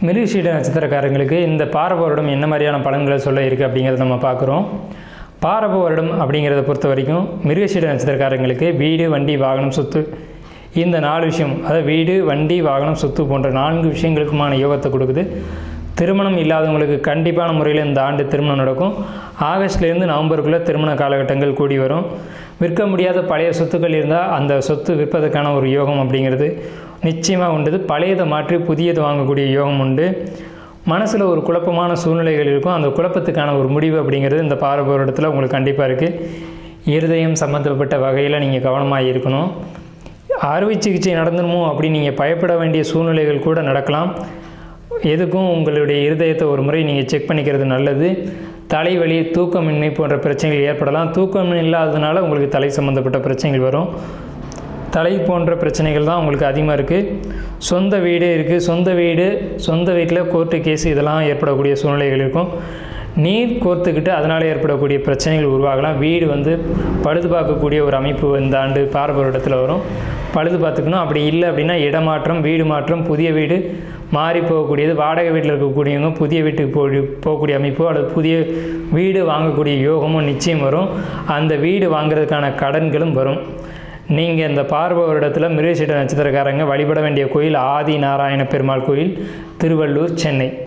மிருகசீட நட்சத்திரக்காரங்களுக்கு இந்த பாரப வருடம் என்ன மாதிரியான பலன்களை சொல்ல இருக்குது அப்படிங்கிறத நம்ம பார்க்குறோம். பாரப வருடம் அப்படிங்கிறத பொறுத்த வரைக்கும் மிருகசீட நட்சத்திரக்காரங்களுக்கு வீடு, வண்டி, வாகனம், சொத்து, இந்த 4 விஷயம், அதாவது வீடு, வண்டி, வாகனம், சொத்து போன்ற 4 விஷயங்களுக்குமான யோகத்தை கொடுக்குது. திருமணம் இல்லாதவங்களுக்கு கண்டிப்பான முறையில் இந்த ஆண்டு திருமணம் நடக்கும். ஆகஸ்ட்லேருந்து நவம்பருக்குள்ளே திருமண காலகட்டங்கள் கூடி வரும். விற்க முடியாத பழைய சொத்துக்கள் இருந்தால் அந்த சொத்து விற்பதற்கான ஒரு யோகம் அப்படிங்கிறது நிச்சயமாக உண்டு. பழையதை மாற்றி புதியது வாங்கக்கூடிய யோகம் உண்டு. மனசில் ஒரு குழப்பமான சூழ்நிலைகள் இருக்கும். அந்த குழப்பத்துக்கான ஒரு முடிவு அப்படிங்கிறது இந்த பாரப வருடத்தில் உங்களுக்கு கண்டிப்பாக இருக்குது. இருதயம் சம்மந்தப்பட்ட வகையில் நீங்கள் கவனமாக இருக்கணும். அறுவை சிகிச்சை நடந்துடுமோ அப்படின்னு நீங்கள் பயப்பட வேண்டிய சூழ்நிலைகள் கூட நடக்கலாம். எதுக்கும் உங்களுடைய இருதயத்தை ஒரு முறை நீங்கள் செக் பண்ணிக்கிறது நல்லது. தலைவலி, தூக்கமின்மை போன்ற பிரச்சனைகள் ஏற்படலாம். தூக்கம் இல்லாததுனால உங்களுக்கு தலை சம்மந்தப்பட்ட பிரச்சனைகள் வரும். தலை போன்ற பிரச்சனைகள் தான் உங்களுக்கு அதிகமாக இருக்குது. சொந்த வீடு இருக்குது. சொந்த வீட்டில் கோர்ட்டு கேஸு இதெல்லாம் ஏற்படக்கூடிய சூழ்நிலைகள் இருக்கும். நீர் கோர்த்துக்கிட்டு அதனால் ஏற்படக்கூடிய பிரச்சனைகள் உருவாகலாம். வீடு பழுது பார்க்கக்கூடிய ஒரு அமைப்பு இந்த ஆண்டு பாரப வருடத்தில் வரும். பழுது பார்த்துக்கணும். அப்படி இல்லை அப்படின்னா இடமாற்றம், வீடு மாற்றம், புதிய வீடு மாறி போகக்கூடியது, வாடகை வீட்டில் இருக்கக்கூடியவங்க புதிய வீட்டுக்கு போகக்கூடிய அமைப்போ அல்லது புதிய வீடு வாங்கக்கூடிய யோகமும் நிச்சயம் வரும். அந்த வீடு வாங்குறதுக்கான கடன்களும் வரும். நீங்கள் இந்த பாரப வருடத்தில் மிருகசீட நட்சத்திரக்காரங்க வழிபட வேண்டிய கோயில் ஆதி நாராயண பெருமாள் கோயில், திருவள்ளூர், சென்னை.